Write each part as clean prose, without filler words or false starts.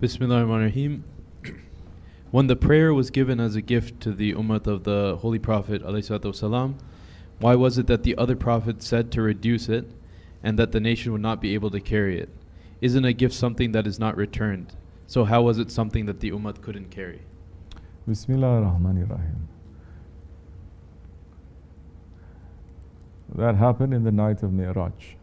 Bismillahirrahmanirrahim. When the prayer was given as a gift to the ummah of the Holy Prophet ﷺ, why was it that the other prophets said to reduce it and that the nation would not be able to carry it? Isn't a gift something that is not returned? So how was it something that the ummah couldn't carry? Bismillahirrahmanirrahim. That happened in the night of Mi'raj.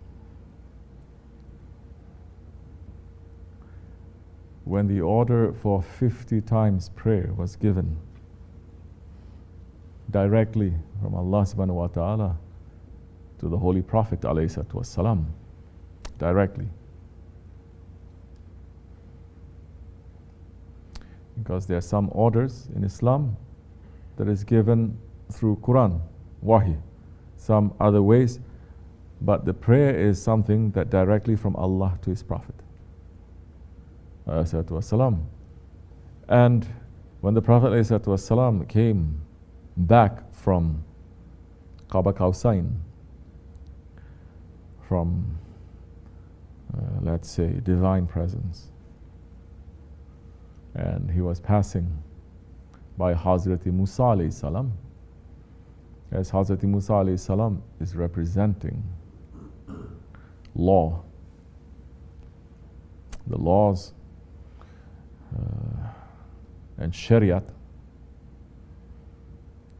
When the order for 50 times prayer was given directly from Allah subhanahu wa ta'ala to the Holy Prophet ﷺ, directly. Because there are some orders in Islam that is given through Quran, Wahi, some other ways, but the prayer is something that directly from Allah to His Prophet. And when the Prophet ﷺ came back from Qaba Qawsain, from let's say divine presence, and he was passing by Hazrati Musa alayhi salam, as Hazrati Musa alayhi salam is representing law, the laws and Shariat.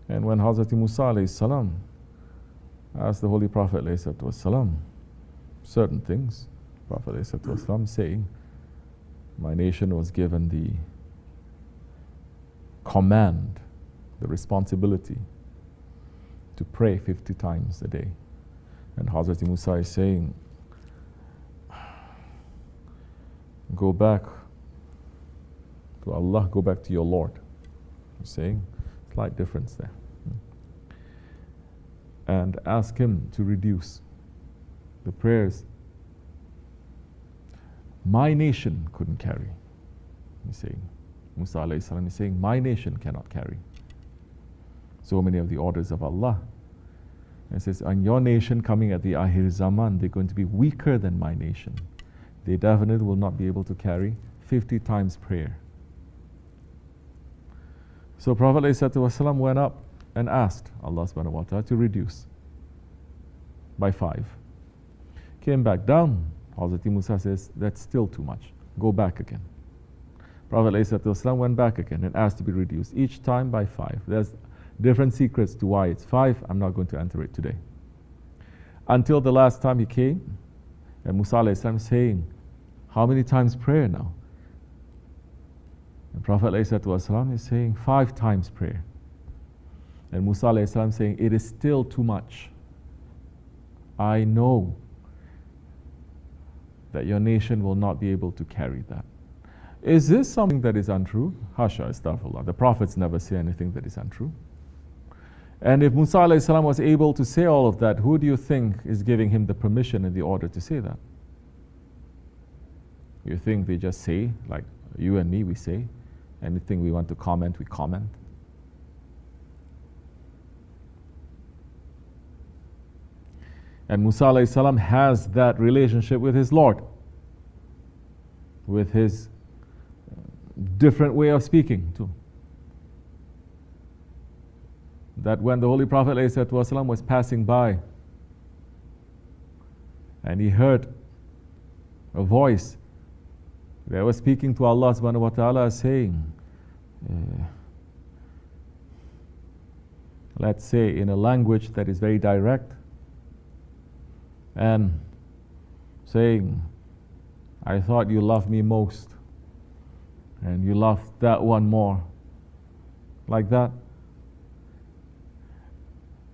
And when Hazrati Musa alayhi salam asked the Holy Prophet ﷺ certain things, Prophet ﷺ saying, my nation was given the command, the responsibility to pray 50 times a day. And Hazrati Musa is saying, go back to Allah, go back to your Lord. He's saying, slight difference there. And ask Him to reduce the prayers my nation couldn't carry. He's saying, Musa alayhi salam is saying, my nation cannot carry so many of the orders of Allah. And says, and your nation coming at the Akhir Zaman, they're going to be weaker than my nation. They definitely will not be able to carry 50 times prayer. So Prophet ﷺ went up and asked Allah subhanahu wa ta'ala to reduce by 5. Came back down. Hazrati Musa says, that's still too much. Go back again. Prophet ﷺ went back again and asked to be reduced, each time by 5. There's different secrets to why it's 5. I'm not going to enter it today. Until the last time he came, and Musa ﷺ saying, how many times prayer now? And Prophet ﷺ is saying 5 times prayer. And Musa ﷺ saying, it is still too much. I know that your nation will not be able to carry that. Is this something that is untrue? Hasha, astaghfirullah. The prophets never say anything that is untrue. And if Musa ﷺ was able to say all of that, who do you think is giving him the permission and the order to say that? You think they just say, like you and me, we say, anything we want to comment, we comment? And Musa alayhi salam has that relationship with his Lord, with his different way of speaking too. That when the Holy Prophet ﷺ was passing by and he heard a voice that was speaking to Allah subhanahu wa ta'ala saying, let's say in a language that is very direct, and saying, I thought you loved me most and you loved that one more, like that.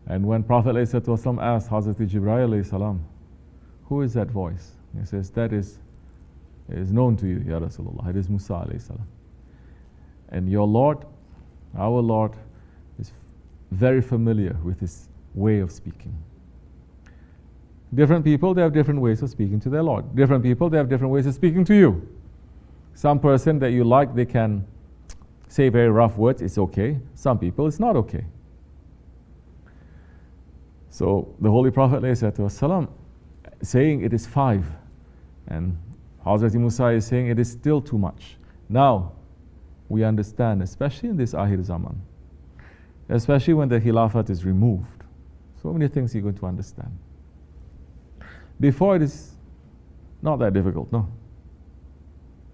And when Prophet ﷺ asked Hazrati Jibreel alayhi salam, who is that voice? He says, that is known to you, Ya Rasulullah. It is Musa alayhi salam. And your Lord, our Lord, is very familiar with his way of speaking. Different people, they have different ways of speaking to their Lord. Different people, they have different ways of speaking to you. Some person that you like, they can say very rough words, it's okay. Some people, it's not okay. So the Holy Prophet ﷺ saying it is 5, and Hazrati Musa is saying it is still too much. Now, we understand, especially in this Akhir Zaman, especially when the Khilafat is removed, so many things you're going to understand. Before, it is not that difficult, no.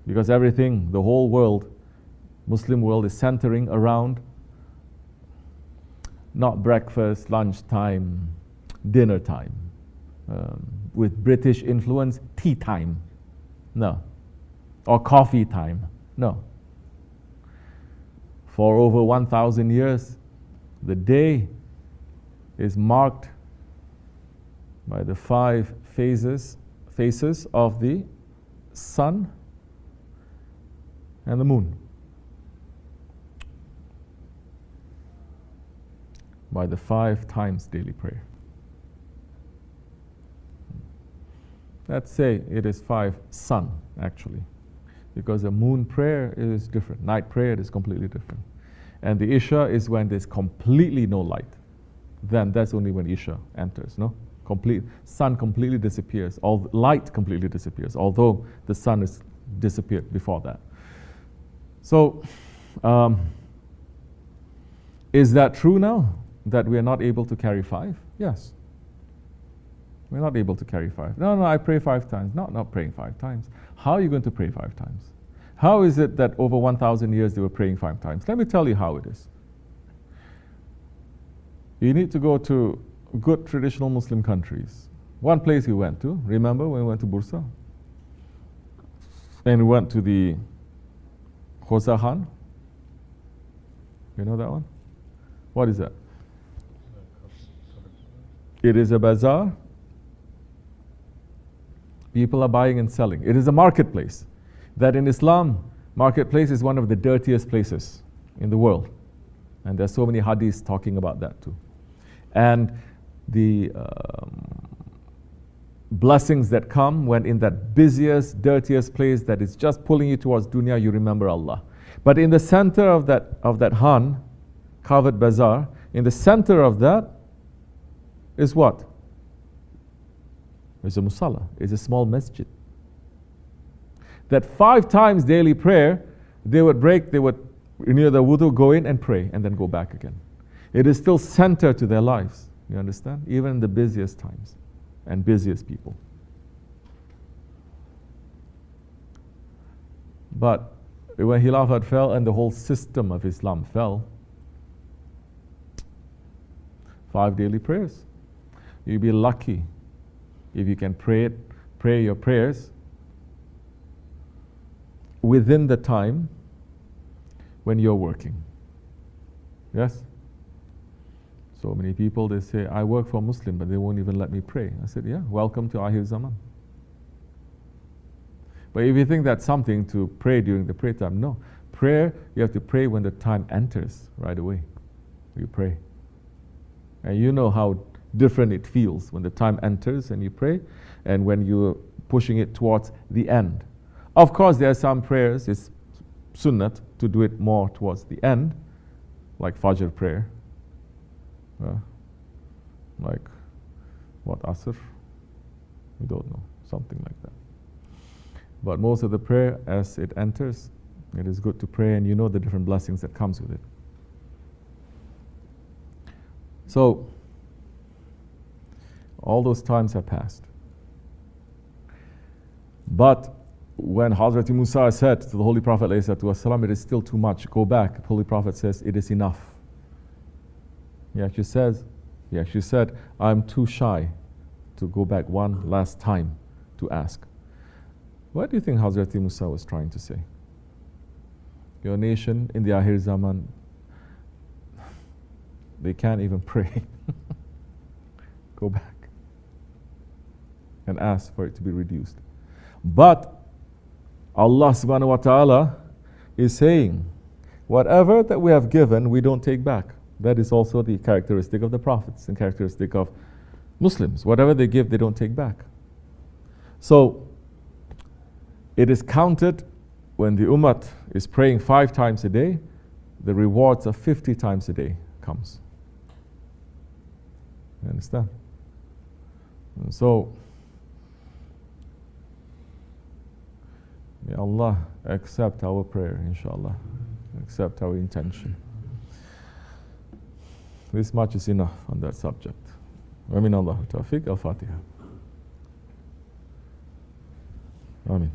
Because everything, the whole world, Muslim world, is centering around not breakfast, lunch time, dinner time. With British influence, tea time. No. Or coffee time. No. For over 1,000 years, the day is marked by the 5 faces of the sun and the moon. By the 5 times daily prayer. Let's say it is 5 sun, actually. Because the moon prayer is different. Night prayer is completely different. And the Isha is when there's completely no light. Then that's only when Isha enters, no? Sun completely disappears. All light completely disappears, although the sun has disappeared before that. So, is that true now? That we are not able to carry 5? Yes. We're not able to carry 5. No, I pray 5 times. No, not praying 5 times. How are you going to pray 5 times? How is it that over 1,000 years they were praying 5 times? Let me tell you how it is. You need to go to good traditional Muslim countries. One place we went to, remember when we went to Bursa? And we went to the Khozahan. You know that one? What is that? It is a bazaar. People are buying and selling. It is a marketplace. That in Islam, marketplace is one of the dirtiest places in the world. And there's so many hadiths talking about that too. And the blessings that come when in that busiest, dirtiest place that is just pulling you towards dunya, you remember Allah. But in the center of that Han, covered bazaar, in the center of that is what? It's a musalla. It's a small masjid. That 5 times daily prayer, they would renew their wudu, go in and pray, and then go back again. It is still center to their lives. You understand? Even in the busiest times and busiest people. But when Khilafat fell and the whole system of Islam fell, 5 daily prayers. You'll be lucky if you can pray your prayers within the time when you're working. Yes? So many people, they say, I work for a Muslim, but they won't even let me pray. I said, yeah, welcome to Akhir Zaman. But if you think that's something to pray during the prayer time, no. Prayer, you have to pray when the time enters right away. You pray. And you know how different it feels when the time enters and you pray, and when you're pushing it towards the end. Of course, there are some prayers, it's sunnat to do it more towards the end, like Fajr prayer. Like, what, Asr? We don't know, something like that. But most of the prayer, as it enters, it is good to pray, and you know the different blessings that comes with it. So, all those times have passed. But when Hazrat Musa said to the Holy Prophet ﷺ, it is still too much, go back, the Holy Prophet says, it is enough. He actually said, I'm too shy to go back one last time to ask. What do you think Hazrat Musa was trying to say? Your nation in the Akhir Zaman, they can't even pray. Go back and ask for it to be reduced. But Allah subhanahu wa ta'ala is saying, whatever that we have given, we don't take back. That is also the characteristic of the prophets and characteristic of Muslims. Whatever they give, they don't take back. So, it is counted when the ummah is praying 5 times a day, the rewards of 50 times a day comes. You understand? And so, May Allah accept our prayer, inshallah. Accept our intention. This much is enough on that subject. Wa min Allah tawfiq. Al-Fatiha. Amin.